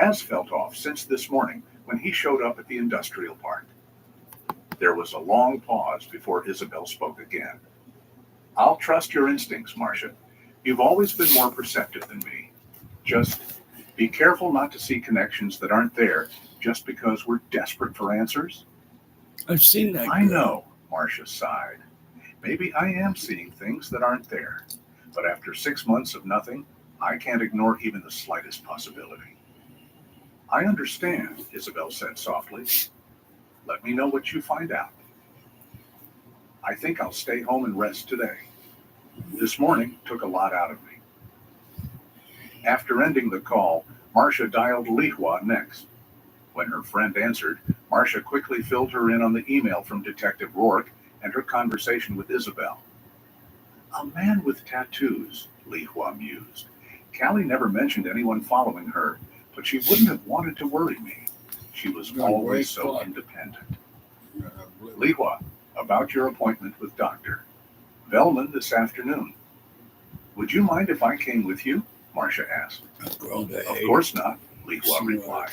has felt off since this morning when he showed up at the industrial park. There was a long pause before Isabel spoke again. I'll trust your instincts, Marcia. You've always been more perceptive than me. Just be careful not to see connections that aren't there just because we're desperate for answers. I've seen that. I know, Marcia sighed. Maybe I am seeing things that aren't there. But after 6 months of nothing, I can't ignore even the slightest possibility. I understand, Isabel said softly. Let me know what you find out. I think I'll stay home and rest today. This morning took a lot out of me. After ending the call, Marcia dialed Lihua next. When her friend answered, Marcia quickly filled her in on the email from Detective Rourke and her conversation with Isabel. A man with tattoos, Lihua mused. Callie never mentioned anyone following her, but she wouldn't have wanted to worry me. She was always so independent. Lihua, about your appointment with Dr. Velman this afternoon. Would you mind if I came with you? Marcia asked. Of course not, Lihua replied.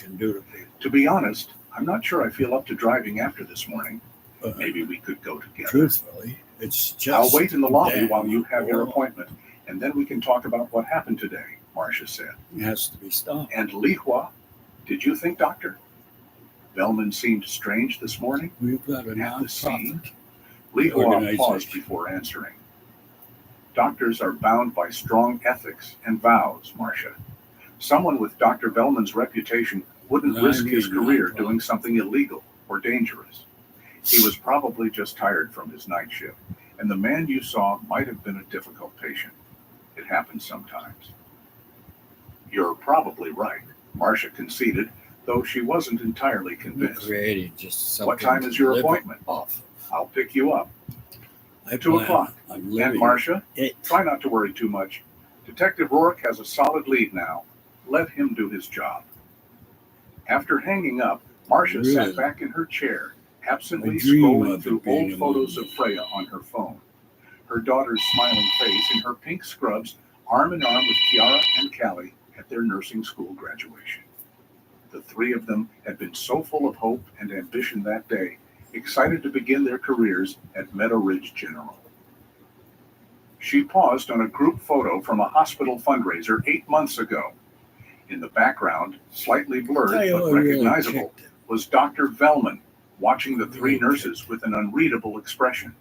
To be honest, I'm not sure I feel up to driving after this morning. Maybe we could go together. Truthfully, it's just... I'll wait in the lobby while you have your appointment, and then we can talk about what happened today, Marcia said. It has to be stopped. And Lihua, did you think, Doctor? Velman seemed strange this morning. We've got a At the scene. nonprofit Lihua paused before answering. Doctors are bound by strong ethics and vows, Marcia. Someone with Dr. Velman's reputation wouldn't risk his career doing something illegal or dangerous. He was probably just tired from his night shift, and the man you saw might have been a difficult patient. It happens sometimes. You're probably right, Marcia conceded, though she wasn't entirely convinced. What time is your appointment? I'll pick you up. 2 o'clock. And Marcia, try not to worry too much. Detective Rourke has a solid lead now. Let him do his job. After hanging up, Marcia sat back in her chair, absently scrolling through old photos of Freya on her phone. Her daughter's smiling face in her pink scrubs, arm in arm with Kiara and Callie at their nursing school graduation. The three of them had been so full of hope and ambition that day, excited to begin their careers at Meadow Ridge General. She paused on a group photo from a hospital fundraiser 8 months ago. In the background, slightly blurred but recognizable, was Dr. Velman watching the three nurses with an unreadable expression.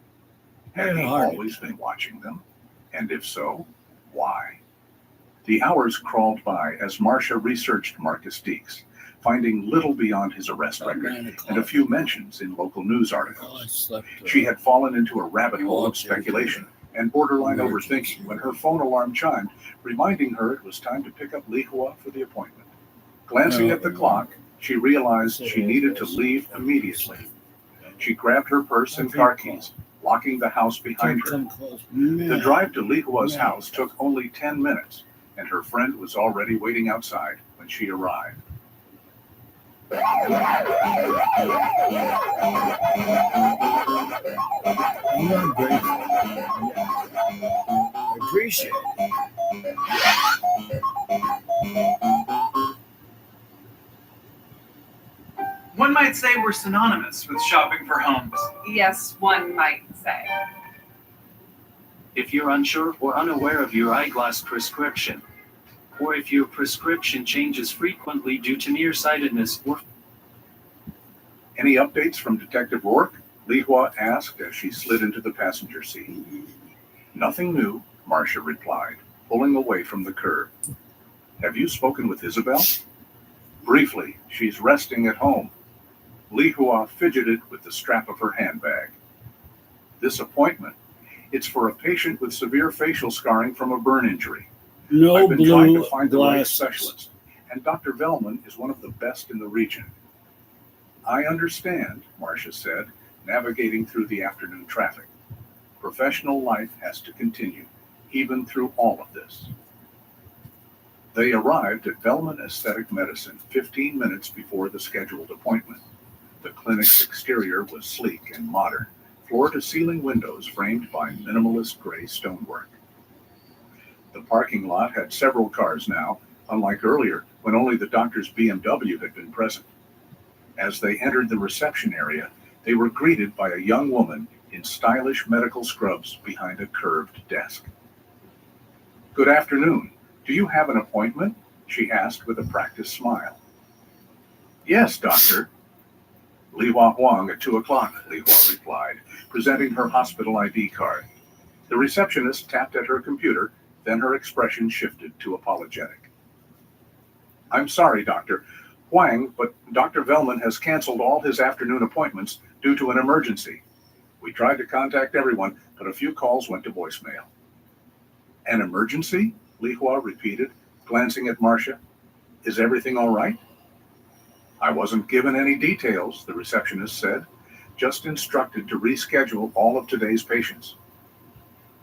Had he always been watching them? And if so, why? The hours crawled by as Marcia researched Marcus Deeks, finding little beyond his arrest record and a few mentions in local news articles. She had fallen into a rabbit hole of speculation and borderline overthinking when her phone alarm chimed, reminding her it was time to pick up Lihua for the appointment. Glancing at the clock, she realized she needed to leave immediately. She grabbed her purse and car keys, locking the house behind her. The drive to Lihua's house took only 10 minutes, and her friend was already waiting outside when she arrived. I'm not grateful. I appreciate it. One might say we're synonymous with shopping for homes. Yes, one might say. If you're unsure or unaware of your eyeglass prescription, or if your prescription changes frequently due to nearsightedness or... Any updates from Detective Rourke? Lihua asked as she slid into the passenger seat. Nothing new, Marcia replied, pulling away from the curb. Have you spoken with Isabel? Briefly, she's resting at home. Lihua fidgeted with the strap of her handbag. This appointment, it's for a patient with severe facial scarring from a burn injury. I've been trying to find the right specialist, and Dr. Velman is one of the best in the region. I understand, Marcia said, navigating through the afternoon traffic. Professional life has to continue, even through all of this. They arrived at Velman Aesthetic Medicine 15 minutes before the scheduled appointment. The clinic's exterior was sleek and modern, floor-to-ceiling windows framed by minimalist gray stonework. The parking lot had several cars now. Unlike earlier, when only the doctor's BMW had been present. As they entered the reception area, they were greeted by a young woman in stylish medical scrubs behind a curved desk. "Good afternoon. Do you have an appointment?" she asked with a practiced smile. "Yes, doctor." "Li Hua Huang at 2 o'clock, Li Hua replied, presenting her hospital ID card. The receptionist tapped at her computer, then her expression shifted to apologetic. "I'm sorry, Dr. Huang, but Dr. Vellman has canceled all his afternoon appointments due to an emergency. We tried to contact everyone, but a few calls went to voicemail." "An emergency?" Li Hua repeated, glancing at Marcia. "Is everything all right?" "I wasn't given any details," the receptionist said, "just instructed to reschedule all of today's patients."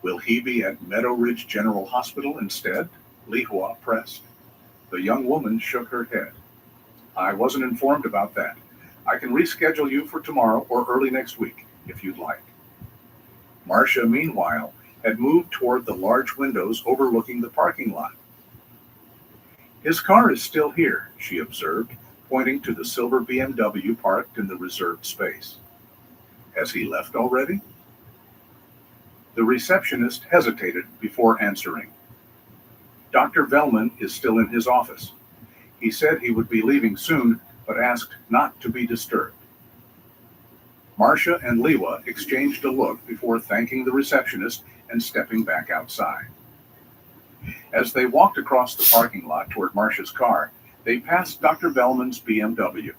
"Will he be at Meadow Ridge General Hospital instead?" Li Hua pressed. The young woman shook her head. "I wasn't informed about that. I can reschedule you for tomorrow or early next week, if you'd like." Marcia, meanwhile, had moved toward the large windows overlooking the parking lot. "His car is still here," she observed, pointing to the silver BMW parked in the reserved space. "Has he left already?" The receptionist hesitated before answering. "Dr. Vellman is still in his office. He said he would be leaving soon, but asked not to be disturbed." Marcia and Liwa exchanged a look before thanking the receptionist and stepping back outside. As they walked across the parking lot toward Marcia's car, they passed Dr. Vellman's BMW.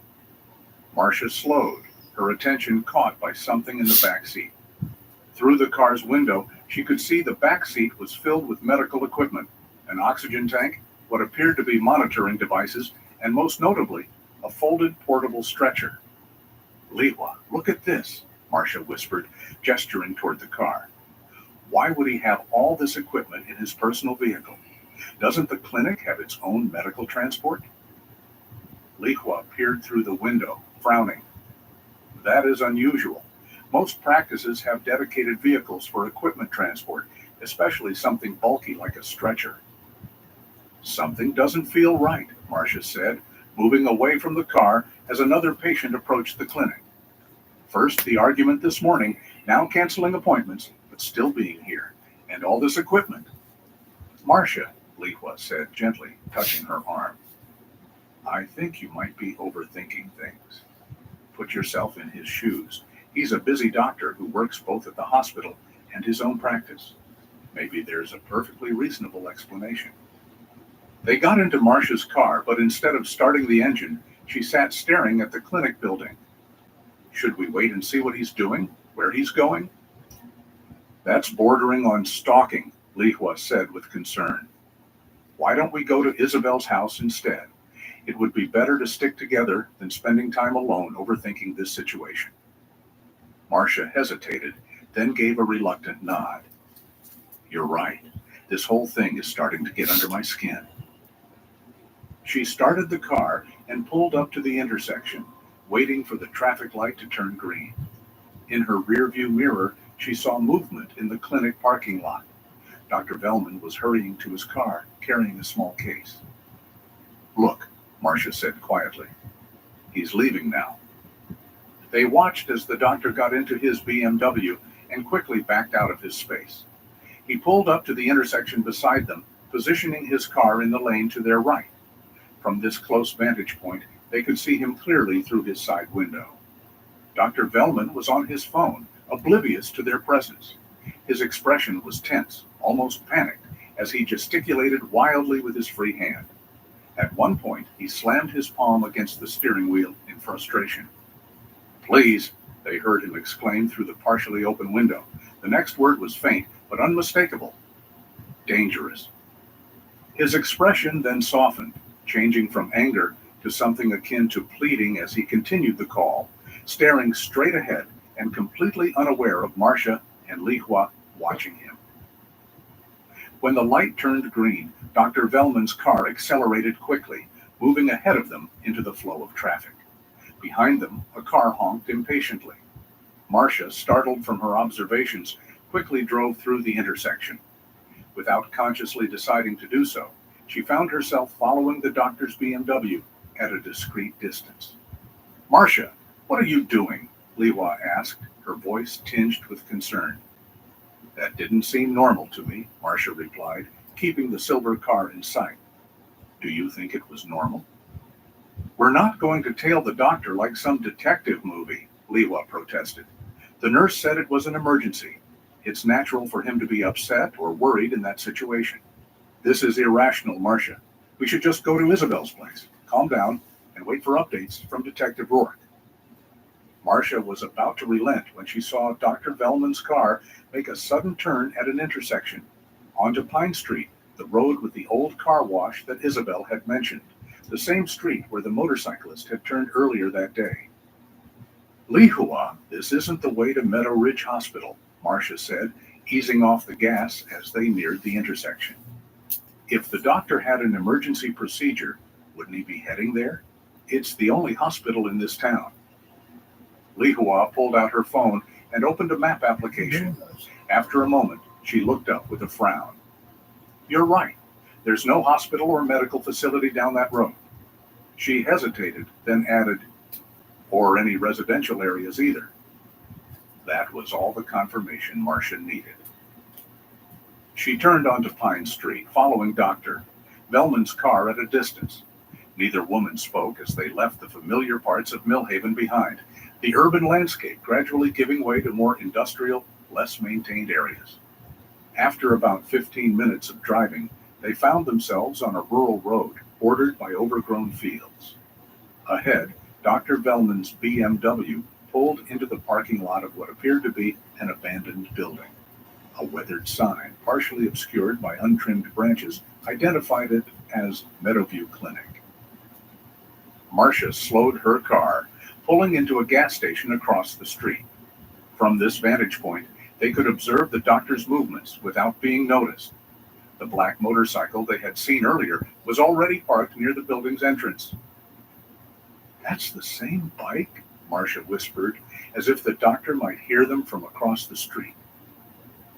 Marcia slowed, her attention caught by something in the back seat. Through the car's window, she could see the back seat was filled with medical equipment, an oxygen tank, what appeared to be monitoring devices, and most notably, a folded portable stretcher. "Liwa, look at this," Marcia whispered, gesturing toward the car. "Why would he have all this equipment in his personal vehicle? Doesn't the clinic have its own medical transport?" Li Hua peered through the window, frowning. "That is unusual. Most practices have dedicated vehicles for equipment transport, especially something bulky like a stretcher." "Something doesn't feel right," Marcia said, moving away from the car as another patient approached the clinic. "First the argument this morning, now canceling appointments, but still being here, and all this equipment." "Marcia," Li Hua said gently, touching her arm, "I think you might be overthinking things. Put yourself in his shoes. He's a busy doctor who works both at the hospital and his own practice. Maybe there's a perfectly reasonable explanation." They got into Marcia's car, but instead of starting the engine, she sat staring at the clinic building. "Should we wait and see what he's doing? Where he's going?" "That's bordering on stalking," Li Hua said with concern. "Why don't we go to Isabel's house instead? It would be better to stick together than spending time alone overthinking this situation." Marcia hesitated, then gave a reluctant nod. "You're right. This whole thing is starting to get under my skin." She started the car and pulled up to the intersection, waiting for the traffic light to turn green. In her rearview mirror, she saw movement in the clinic parking lot. Dr. Vellman was hurrying to his car, carrying a small case. "Look," Marcia said quietly. "He's leaving now." They watched as the doctor got into his BMW and quickly backed out of his space. He pulled up to the intersection beside them, positioning his car in the lane to their right. From this close vantage point, they could see him clearly through his side window. Dr. Vellman was on his phone, oblivious to their presence. His expression was tense, almost panicked, as he gesticulated wildly with his free hand. At one point, he slammed his palm against the steering wheel in frustration. "Please," they heard him exclaim through the partially open window. The next word was faint, but unmistakable. "Dangerous." His expression then softened, changing from anger to something akin to pleading as he continued the call, staring straight ahead and completely unaware of Marcia and Li Hua watching him. When the light turned green, Dr. Vellman's car accelerated quickly, moving ahead of them into the flow of traffic. Behind them, a car honked impatiently. Marcia, startled from her observations, quickly drove through the intersection. Without consciously deciding to do so, She found herself following the doctor's BMW at a discreet distance. "Marcia, what are you doing?" Li Hua asked, her voice tinged with concern. "That didn't seem normal to me," Marcia replied, keeping the silver car in sight. "Do you think it was normal?" "We're not going to tail the doctor like some detective movie," Li Hua protested. "The nurse said it was an emergency. It's natural for him to be upset or worried in that situation." "This is irrational, Marcia. We should just go to Isabel's place, calm down, and wait for updates from Detective Rourke." Marcia was about to relent when she saw Dr. Velman's car make a sudden turn at an intersection, onto Pine Street, the road with the old car wash that Isabel had mentioned, the same street where the motorcyclist had turned earlier that day. "Li Hua, this isn't the way to Meadow Ridge Hospital," Marcia said, easing off the gas as they neared the intersection. If the doctor had an emergency procedure, wouldn't he be heading there? It's the only hospital in this town. Li Hua pulled out her phone and opened a map application. After a moment, she looked up with a frown. "You're right. There's no hospital or medical facility down that road." She hesitated, then added, "Or any residential areas either." That was all the confirmation Marcia needed. She turned onto Pine Street, following Dr. Velman's car at a distance. Neither woman spoke as they left the familiar parts of Millhaven behind, the urban landscape gradually giving way to more industrial, less maintained areas. After about 15 minutes of driving, they found themselves on a rural road bordered by overgrown fields. Ahead, Dr. Velman's BMW pulled into the parking lot of what appeared to be an abandoned building. A weathered sign, partially obscured by untrimmed branches, identified it as Meadowview Clinic. Marcia slowed her car, pulling into a gas station across the street. From this vantage point, they could observe the doctor's movements without being noticed. The black motorcycle they had seen earlier was already parked near the building's entrance. "That's the same bike," Marcia whispered, as if the doctor might hear them from across the street.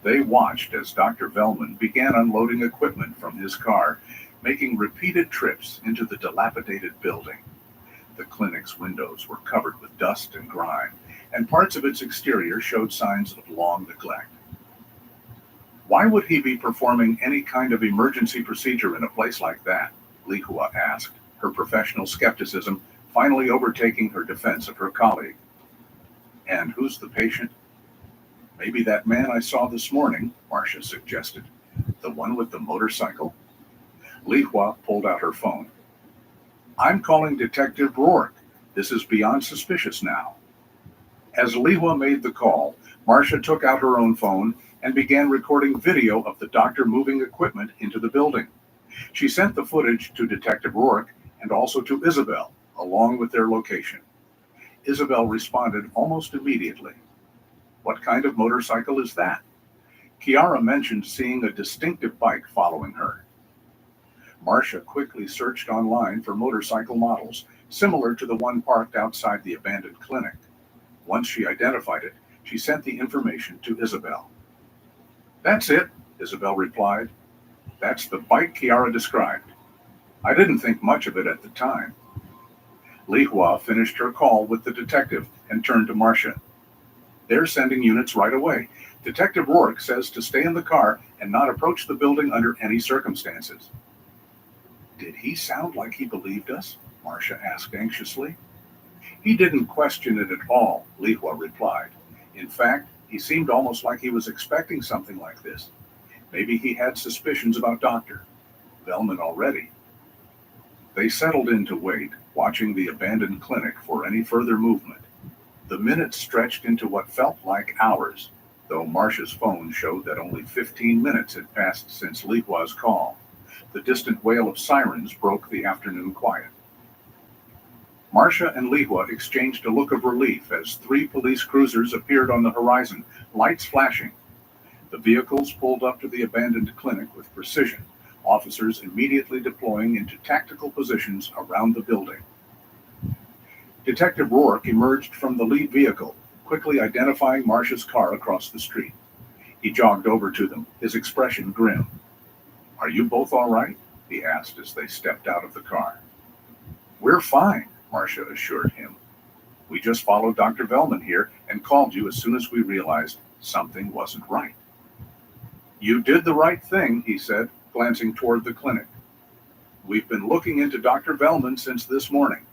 They watched as Dr. Velman began unloading equipment from his car, making repeated trips into the dilapidated building. The clinic's windows were covered with dust and grime, and parts of its exterior showed signs of long neglect. "Why would he be performing any kind of emergency procedure in a place like that?" Li Hua asked, her professional skepticism finally overtaking her defense of her colleague. "And who's the patient?" "Maybe that man I saw this morning," Marcia suggested. "The one with the motorcycle?" Li Hua pulled out her phone. "I'm calling Detective Rourke. This is beyond suspicious now." As Li Hua made the call, Marcia took out her own phone and began recording video of the doctor moving equipment into the building. She sent the footage to Detective Rourke and also to Isabel, along with their location. Isabel responded almost immediately. "What kind of motorcycle is that?" Kiara mentioned seeing a distinctive bike following her. Marcia quickly searched online for motorcycle models, similar to the one parked outside the abandoned clinic. Once she identified it, she sent the information to Isabel. "That's it," Isabel replied. "That's the bike Kiara described. I didn't think much of it at the time." Li Hua finished her call with the detective and turned to Marcia. "They're sending units right away. Detective Rourke says to stay in the car and not approach the building under any circumstances." "Did he sound like he believed us?" Marcia asked anxiously. "He didn't question it at all," Li Hua replied. "In fact, he seemed almost like he was expecting something like this. Maybe he had suspicions about Dr. Velman already." They settled in to wait, watching the abandoned clinic for any further movement. The minutes stretched into what felt like hours, though Marcia's phone showed that only 15 minutes had passed since Li Hua's call. The distant wail of sirens broke the afternoon quiet. Marcia and Li Hua exchanged a look of relief as 3 police cruisers appeared on the horizon, lights flashing. The vehicles pulled up to the abandoned clinic with precision, officers immediately deploying into tactical positions around the building. Detective Rourke emerged from the lead vehicle, quickly identifying Marcia's car across the street. He jogged over to them, his expression grim. "Are you both all right?" he asked as they stepped out of the car. We're fine, Marcia assured him. We just followed Dr. Velman here and called you as soon as we realized something wasn't right. You did the right thing, he said, glancing toward the clinic. We've been looking into Dr. Velman since this morning.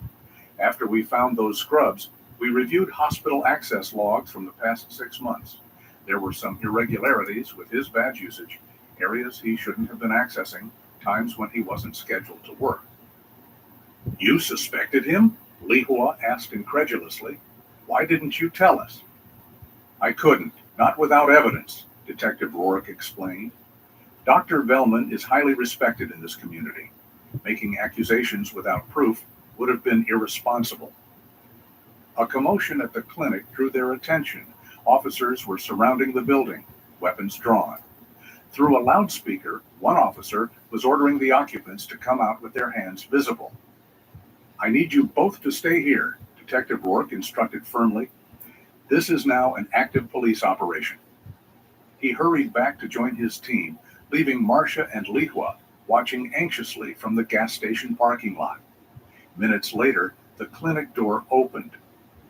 After we found those scrubs, we reviewed hospital access logs from the past 6 months. There were some irregularities with his badge usage, areas he shouldn't have been accessing, times when he wasn't scheduled to work. You suspected him? Li Hua asked incredulously. Why didn't you tell us? I couldn't, not without evidence, Detective Rourke explained. Dr. Velman is highly respected in this community. Making accusations without proof would have been irresponsible. A commotion at the clinic drew their attention. Officers were surrounding the building, weapons drawn. Through a loudspeaker, one officer was ordering the occupants to come out with their hands visible. I need you both to stay here, Detective Rourke instructed firmly. This is now an active police operation. He hurried back to join his team, leaving Marcia and Li Hua watching anxiously from the gas station parking lot. Minutes later, the clinic door opened.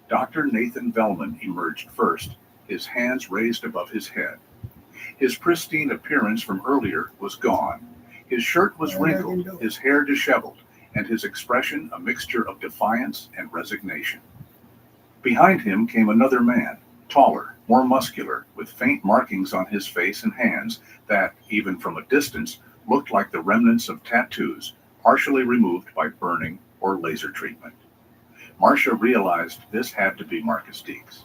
Dr. Nathan Velman emerged first, his hands raised above his head. His pristine appearance from earlier was gone. His shirt was wrinkled, his hair disheveled, and his expression a mixture of defiance and resignation. Behind him came another man, taller, more muscular, with faint markings on his face and hands that, even from a distance, looked like the remnants of tattoos, partially removed by burning or laser treatment. Marcia realized this had to be Marcus Deeks.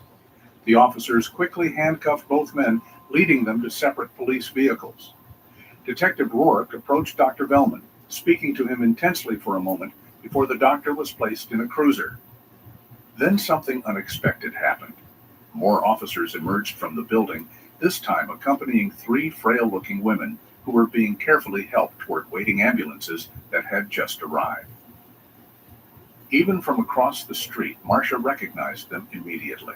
The officers quickly handcuffed both men, leading them to separate police vehicles. Detective Rourke approached Dr. Velman, speaking to him intensely for a moment before the doctor was placed in a cruiser. Then something unexpected happened. More officers emerged from the building, this time accompanying 3 frail-looking women who were being carefully helped toward waiting ambulances that had just arrived. Even from across the street, Marcia recognized them immediately.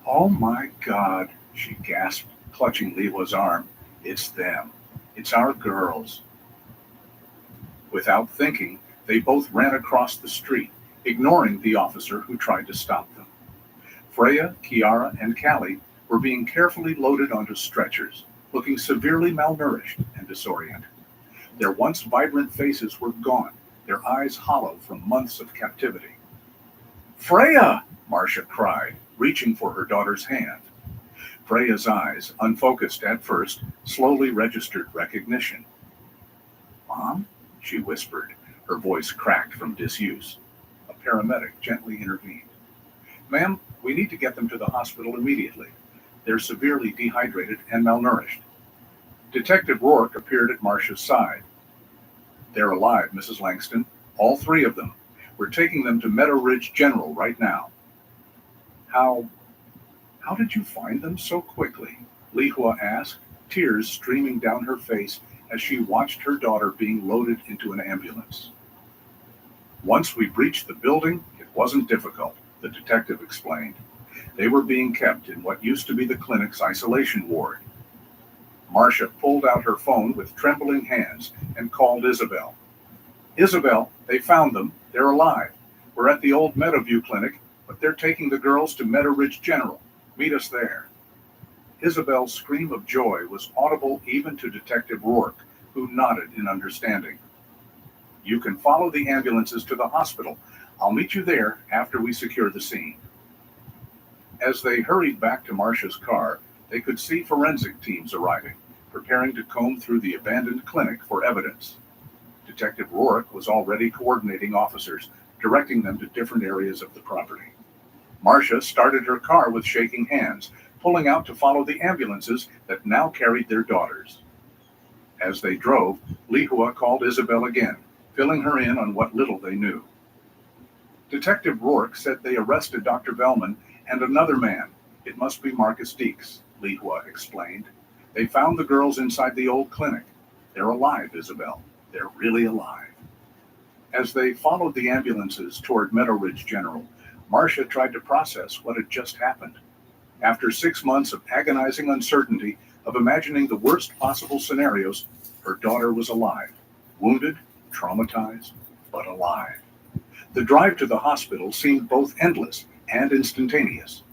Oh my God, she gasped, clutching Li Hua's arm. It's them. It's our girls. Without thinking, they both ran across the street, ignoring the officer who tried to stop them. Freya, Kiara, and Callie were being carefully loaded onto stretchers, looking severely malnourished and disoriented. Their once vibrant faces were gone, their eyes hollow from months of captivity. Freya! Marcia cried, reaching for her daughter's hand. Freya's eyes, unfocused at first, slowly registered recognition. Mom? She whispered, her voice cracked from disuse. A paramedic gently intervened. Ma'am, we need to get them to the hospital immediately. They're severely dehydrated and malnourished. Detective Rourke appeared at Marcia's side. They're alive, Mrs. Langston. All 3 of them. We're taking them to Meadow Ridge General right now. How did you find them so quickly? Li Hua asked, tears streaming down her face as she watched her daughter being loaded into an ambulance. Once we breached the building, it wasn't difficult, the detective explained. They were being kept in what used to be the clinic's isolation ward. Marcia pulled out her phone with trembling hands and called Isabel. Isabel, they found them. They're alive. We're at the old Meadowview clinic, but they're taking the girls to Meadow Ridge General. Meet us there. Isabel's scream of joy was audible even to Detective Rourke, who nodded in understanding. You can follow the ambulances to the hospital. I'll meet you there after we secure the scene. As they hurried back to Marcia's car, they could see forensic teams arriving, preparing to comb through the abandoned clinic for evidence. Detective Rourke was already coordinating officers, directing them to different areas of the property. Marcia started her car with shaking hands, pulling out to follow the ambulances that now carried their daughters. As they drove, Li Hua called Isabel again, filling her in on what little they knew. Detective Rourke said they arrested Dr. Velman and another man. It must be Marcus Deeks, Li Hua explained. They found the girls inside the old clinic. They're alive, Isabel. They're really alive. As they followed the ambulances toward Meadow Ridge General, Marcia tried to process what had just happened. After 6 months of agonizing uncertainty, of imagining the worst possible scenarios, her daughter was alive, wounded, traumatized, but alive. The drive to the hospital seemed both endless and instantaneous.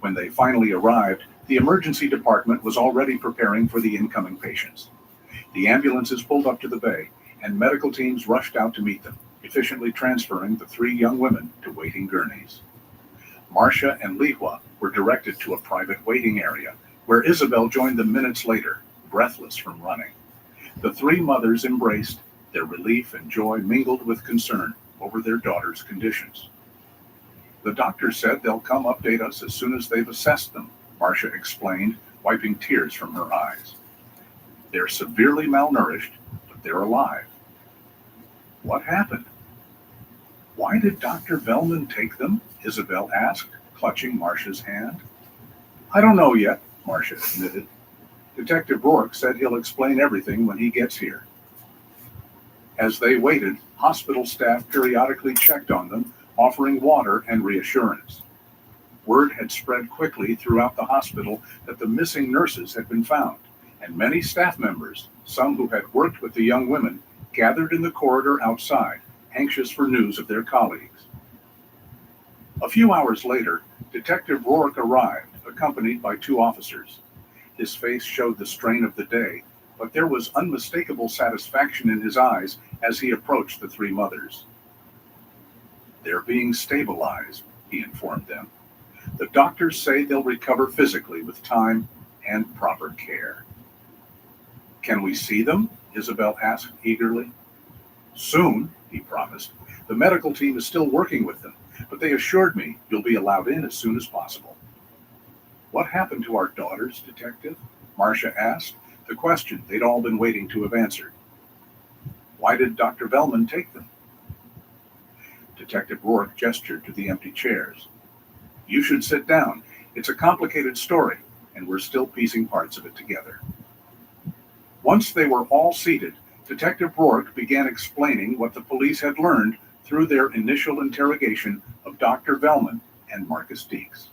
When they finally arrived, the emergency department was already preparing for the incoming patients. The ambulances pulled up to the bay, and medical teams rushed out to meet them, efficiently transferring the 3 young women to waiting gurneys. Marcia and Lihua were directed to a private waiting area, where Isabel joined them minutes later, breathless from running. The 3 mothers embraced, their relief and joy mingled with concern over their daughter's conditions. The doctor said they'll come update us as soon as they've assessed them, Marcia explained, wiping tears from her eyes. They're severely malnourished, but they're alive. What happened? Why did Dr. Velman take them? Isabel asked, clutching Marcia's hand. I don't know yet, Marcia admitted. Detective Rourke said he'll explain everything when he gets here. As they waited, hospital staff periodically checked on them, offering water and reassurance. Word had spread quickly throughout the hospital that the missing nurses had been found, and many staff members, some who had worked with the young women, gathered in the corridor outside, anxious for news of their colleagues. A few hours later, Detective Rourke arrived, accompanied by 2 officers. His face showed the strain of the day, but there was unmistakable satisfaction in his eyes as he approached the 3 mothers. They're being stabilized, he informed them. The doctors say they'll recover physically with time and proper care. Can we see them? Isabel asked eagerly. Soon, he promised. The medical team is still working with them, but they assured me you'll be allowed in as soon as possible. What happened to our daughters, Detective? Marcia asked, the question they'd all been waiting to have answered. Why did Dr. Velman take them? Detective Rourke gestured to the empty chairs. You should sit down. It's a complicated story, and we're still piecing parts of it together. Once they were all seated, Detective Rourke began explaining what the police had learned through their initial interrogation of Dr. Velman and Marcus Deeks.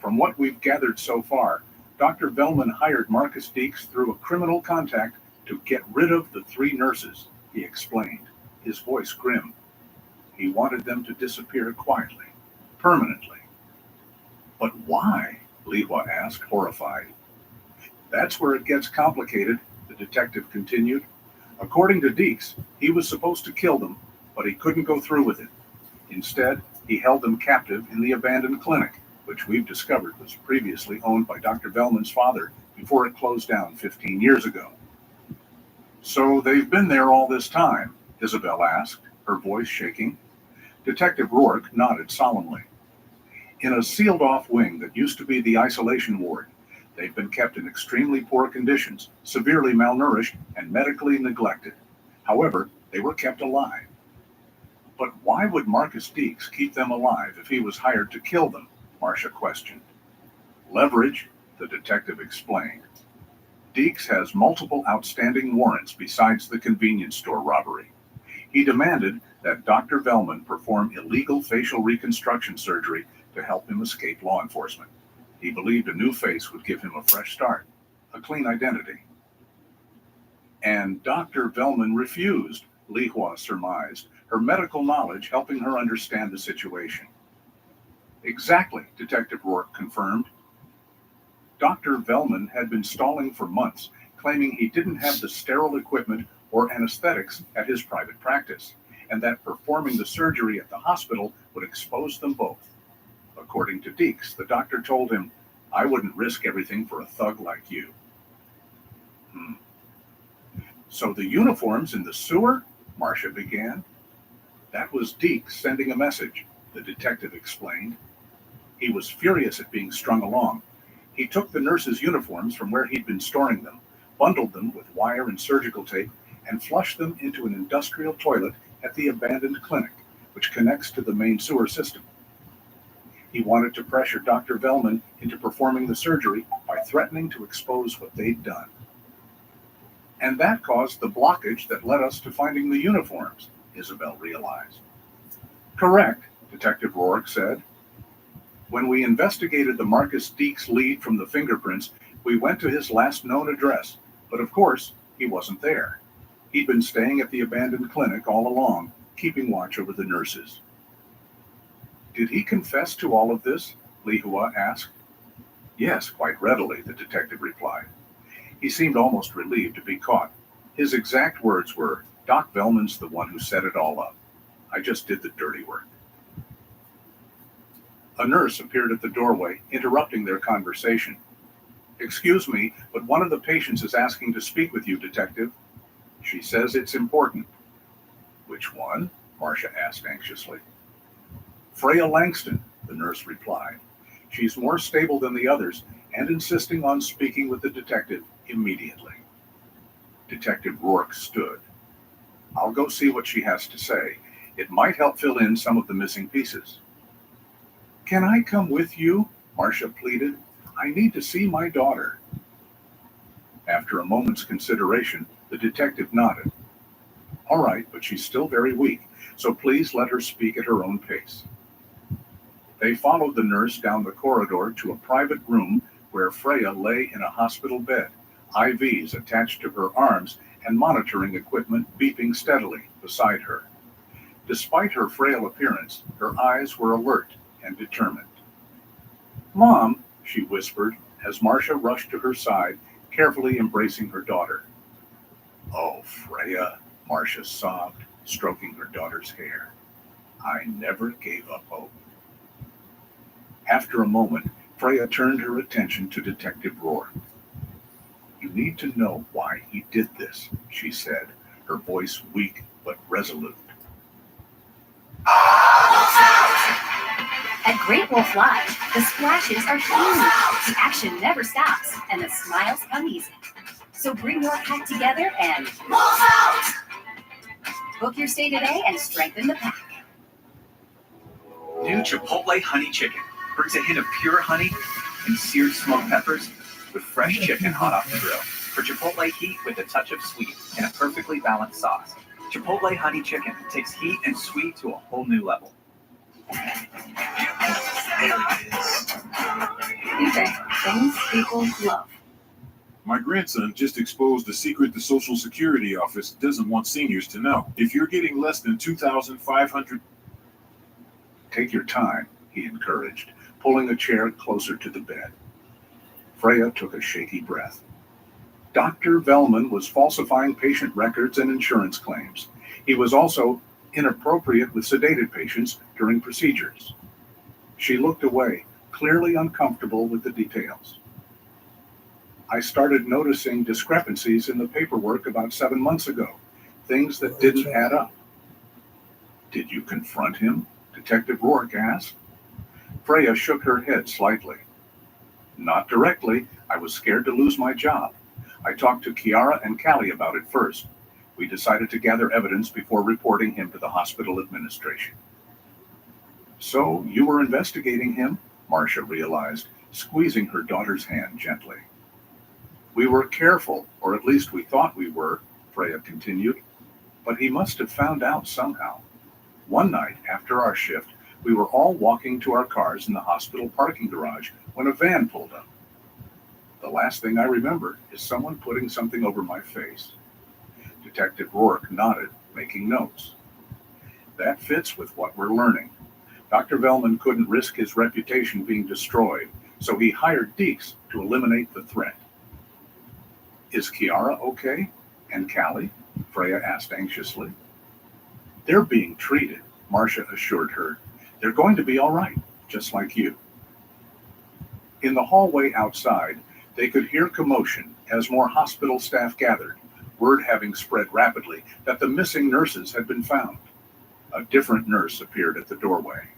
From what we've gathered so far, Dr. Velman hired Marcus Deeks through a criminal contact to get rid of the 3 nurses, he explained, his voice grim. He wanted them to disappear quietly, permanently. But why? Lihua asked, horrified. That's where it gets complicated, the detective continued. According to Deeks, he was supposed to kill them, but he couldn't go through with it. Instead, he held them captive in the abandoned clinic, which we've discovered was previously owned by Dr. Velman's father before it closed down 15 years ago. So they've been there all this time? Isabel asked, her voice shaking. Detective Rourke nodded solemnly. In a sealed-off wing that used to be the isolation ward, they've been kept in extremely poor conditions, severely malnourished, and medically neglected. However, they were kept alive. But why would Marcus Deeks keep them alive if he was hired to kill them? Marcia questioned. Leverage, the detective explained. Deeks has multiple outstanding warrants besides the convenience store robbery. He demanded that Dr. Velman perform illegal facial reconstruction surgery to help him escape law enforcement. He believed a new face would give him a fresh start, a clean identity. And Dr. Velman refused, Lihua surmised, her medical knowledge helping her understand the situation. Exactly, Detective Rourke confirmed. Dr. Velman had been stalling for months, claiming he didn't have the sterile equipment or anesthetics at his private practice, and that performing the surgery at the hospital would expose them both. According to Deeks, the doctor told him, I wouldn't risk everything for a thug like you. So the uniforms in the sewer? Marcia began. That was Deeks sending a message, the detective explained. He was furious at being strung along. He took the nurses' uniforms from where he'd been storing them, bundled them with wire and surgical tape, and flushed them into an industrial toilet at the abandoned clinic, which connects to the main sewer system. He wanted to pressure Dr. Velman into performing the surgery by threatening to expose what they'd done. And that caused the blockage that led us to finding the uniforms, Isabel realized. Correct, Detective Rourke said. When we investigated the Marcus Deeks lead from the fingerprints, we went to his last known address, but of course, he wasn't there. He'd been staying at the abandoned clinic all along, keeping watch over the nurses. Did he confess to all of this? Li Hua asked. Yes, quite readily, the detective replied. He seemed almost relieved to be caught. His exact words were, Doc Velman's the one who set it all up. I just did the dirty work. A nurse appeared at the doorway, interrupting their conversation. Excuse me, but one of the patients is asking to speak with you, detective. She says it's important. Which one? Marcia asked anxiously. Freya Langston, the nurse replied. She's more stable than the others and insisting on speaking with the detective immediately. Detective Rourke stood. I'll go see what she has to say. It might help fill in some of the missing pieces. Can I come with you? Marcia pleaded. I need to see my daughter. After a moment's consideration, the detective nodded. All right, but she's still very weak, so please let her speak at her own pace. They followed the nurse down the corridor to a private room where Freya lay in a hospital bed, IVs attached to her arms and monitoring equipment beeping steadily beside her. Despite her frail appearance, her eyes were alert and determined. Mom, she whispered as Marcia rushed to her side, carefully embracing her daughter. Oh, Freya, Marcia sobbed, stroking her daughter's hair. I never gave up hope. After a moment, Freya turned her attention to Detective Rourke. You need to know why he did this, she said, her voice weak but resolute. At Great Wolf Lodge, the splashes are huge, the action never stops, and the smiles come easy. So bring your pack together and book your stay today and strengthen the pack. New Chipotle Honey Chicken brings a hint of pure honey and seared smoked peppers with fresh chicken hot off the grill. For Chipotle heat with a touch of sweet and a perfectly balanced sauce. Chipotle Honey Chicken takes heat and sweet to a whole new level. Okay, things people love. My grandson just exposed a secret the Social Security office doesn't want seniors to know. If you're getting less than $2,500... Take your time, he encouraged, pulling a chair closer to the bed. Freya took a shaky breath. Dr. Velman was falsifying patient records and insurance claims. He was also inappropriate with sedated patients during procedures. She looked away, clearly uncomfortable with the details. I started noticing discrepancies in the paperwork about 7 months ago, things that didn't add up. Did you confront him? Detective Rourke asked. Freya shook her head slightly. Not directly. I was scared to lose my job. I talked to Kiara and Callie about it first. We decided to gather evidence before reporting him to the hospital administration. So you were investigating him? Marcia realized, squeezing her daughter's hand gently. We were careful, or at least we thought we were, Freya continued. But he must have found out somehow. One night, after our shift, we were all walking to our cars in the hospital parking garage when a van pulled up. The last thing I remember is someone putting something over my face. Detective Rourke nodded, making notes. That fits with what we're learning. Dr. Velman couldn't risk his reputation being destroyed, so he hired Deeks to eliminate the threat. Is Kiara okay? And Callie? Freya asked anxiously. They're being treated, Marcia assured her. They're going to be all right, just like you. In the hallway outside, they could hear commotion as more hospital staff gathered, word having spread rapidly that the missing nurses had been found. A different nurse appeared at the doorway.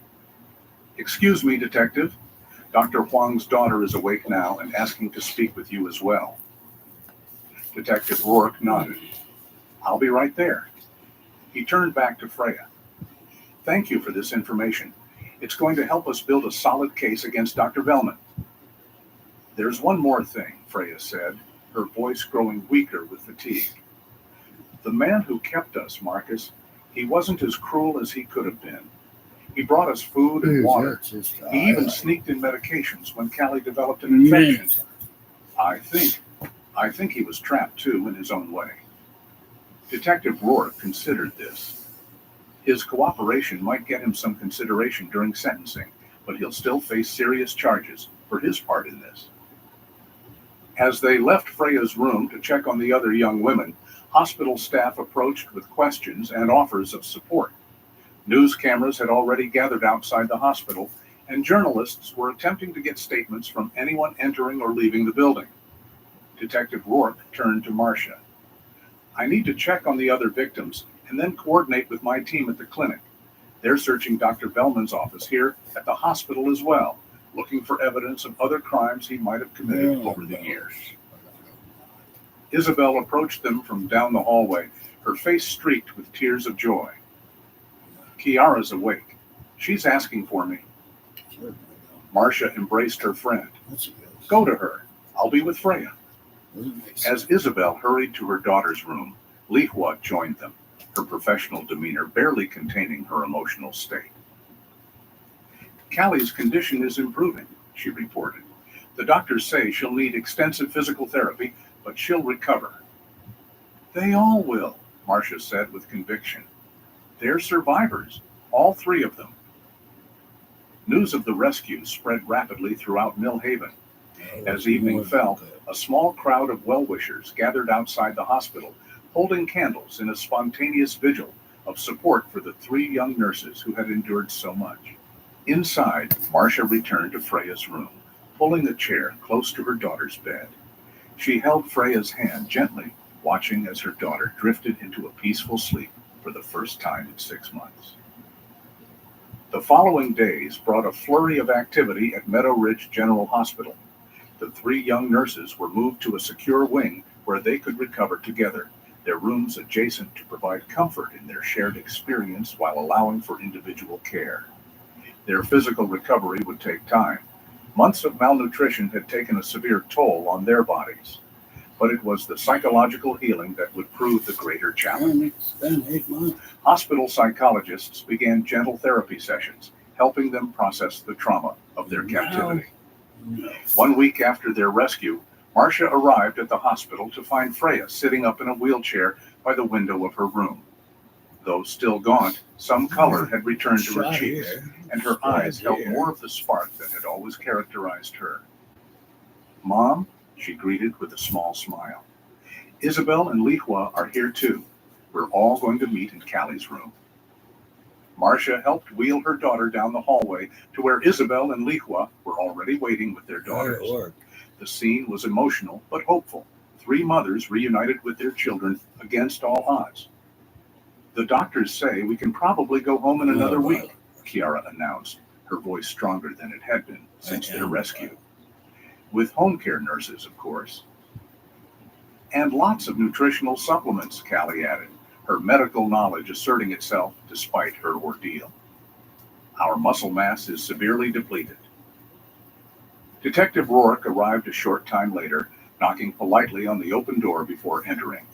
Excuse me, Detective. Dr. Huang's daughter is awake now and asking to speak with you as well. Detective Rourke nodded. I'll be right there. He turned back to Freya. Thank you for this information. It's going to help us build a solid case against Dr. Velman. There's one more thing, Freya said, her voice growing weaker with fatigue. The man who kept us, Marcus, he wasn't as cruel as he could have been. He brought us food and water. He even sneaked in medications when Callie developed an infection. I think he was trapped too in his own way. Detective Rourke considered this. His cooperation might get him some consideration during sentencing, but he'll still face serious charges for his part in this. As they left Freya's room to check on the other young women, hospital staff approached with questions and offers of support. News cameras had already gathered outside the hospital, and journalists were attempting to get statements from anyone entering or leaving the building. Detective Rourke turned to Marcia. I need to check on the other victims and then coordinate with my team at the clinic. They're searching Dr. Bellman's office here at the hospital as well, looking for evidence of other crimes he might have committed over the years. Isabel approached them from down the hallway, her face streaked with tears of joy. Kiara's awake. She's asking for me. Marcia embraced her friend. Go to her. I'll be with Freya. As Isabel hurried to her daughter's room, Lihua joined them, her professional demeanor barely containing her emotional state. Callie's condition is improving, she reported. The doctors say she'll need extensive physical therapy, but she'll recover. They all will, Marcia said with conviction. They're survivors, all three of them. News of the rescue spread rapidly throughout Mill Haven. As evening fell, a small crowd of well-wishers gathered outside the hospital, holding candles in a spontaneous vigil of support for the three young nurses who had endured so much. Inside, Marcia returned to Freya's room, pulling a chair close to her daughter's bed. She held Freya's hand gently, watching as her daughter drifted into a peaceful sleep for the first time in 6 months. The following days brought a flurry of activity at Meadow Ridge General Hospital. The three young nurses were moved to a secure wing where they could recover together, their rooms adjacent to provide comfort in their shared experience while allowing for individual care. Their physical recovery would take time. Months of malnutrition had taken a severe toll on their bodies, but it was the psychological healing that would prove the greater challenge. Hospital psychologists began gentle therapy sessions, helping them process the trauma of their captivity. 1 week after their rescue, Marcia arrived at the hospital to find Freya sitting up in a wheelchair by the window of her room. Though still gaunt, some color had returned to her cheeks, and her eyes held more of the spark that had always characterized her. Mom, she greeted with a small smile. Isabel and Lihua are here too. We're all going to meet in Callie's room. Marcia helped wheel her daughter down the hallway to where Isabel and Lihua were already waiting with their daughters. The scene was emotional but hopeful. Three mothers reunited with their children against all odds. The doctors say we can probably go home in another week, Kiara announced, her voice stronger than it had been since their rescue. With home care nurses, of course. And lots of nutritional supplements, Callie added, her medical knowledge asserting itself despite her ordeal. Our muscle mass is severely depleted. Detective Rourke arrived a short time later, knocking politely on the open door before entering.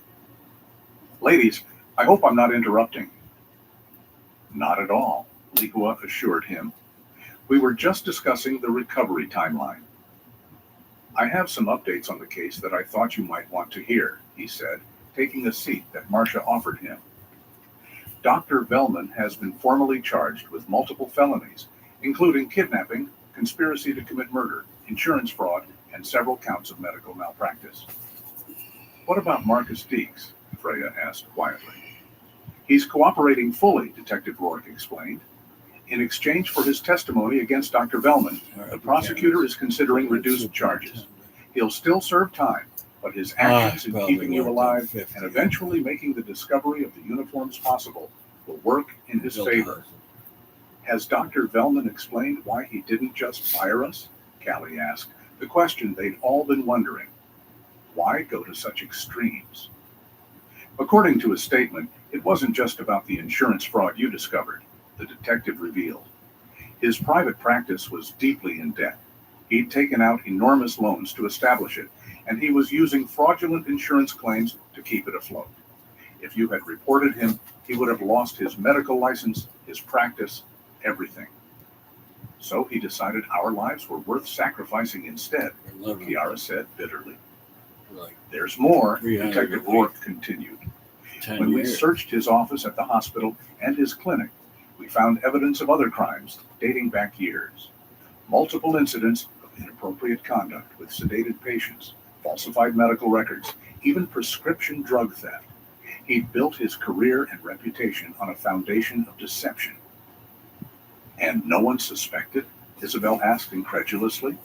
Ladies, I hope I'm not interrupting. Not at all, Lihua assured him. We were just discussing the recovery timeline. I have some updates on the case that I thought you might want to hear, he said, taking a seat that Marcia offered him. Dr. Bellman has been formally charged with multiple felonies, including kidnapping, conspiracy to commit murder, insurance fraud, and several counts of medical malpractice. What about Marcus Deeks? Freya asked quietly. He's cooperating fully, Detective Rourke explained. In exchange for his testimony against Dr. Bellman, the prosecutor is considering reduced charges. He'll still serve time, but his actions in keeping you alive and eventually making the discovery of the uniforms possible will work in his favor. Has Dr. Bellman explained why he didn't just fire us? Callie asked, the question they'd all been wondering. Why go to such extremes? According to his statement, it wasn't just about the insurance fraud you discovered, the detective revealed. His private practice was deeply in debt. He'd taken out enormous loans to establish it, and he was using fraudulent insurance claims to keep it afloat. If you had reported him, he would have lost his medical license, his practice, everything. So he decided our lives were worth sacrificing instead, Kiara said bitterly. There's more, Detective Rourke continued. 10 When we years. searched his office at the hospital and his clinic, we found evidence of other crimes dating back years. Multiple incidents of inappropriate conduct with sedated patients, falsified medical records, even prescription drug theft. He built his career and reputation on a foundation of deception. And no one suspected? Isabel asked incredulously.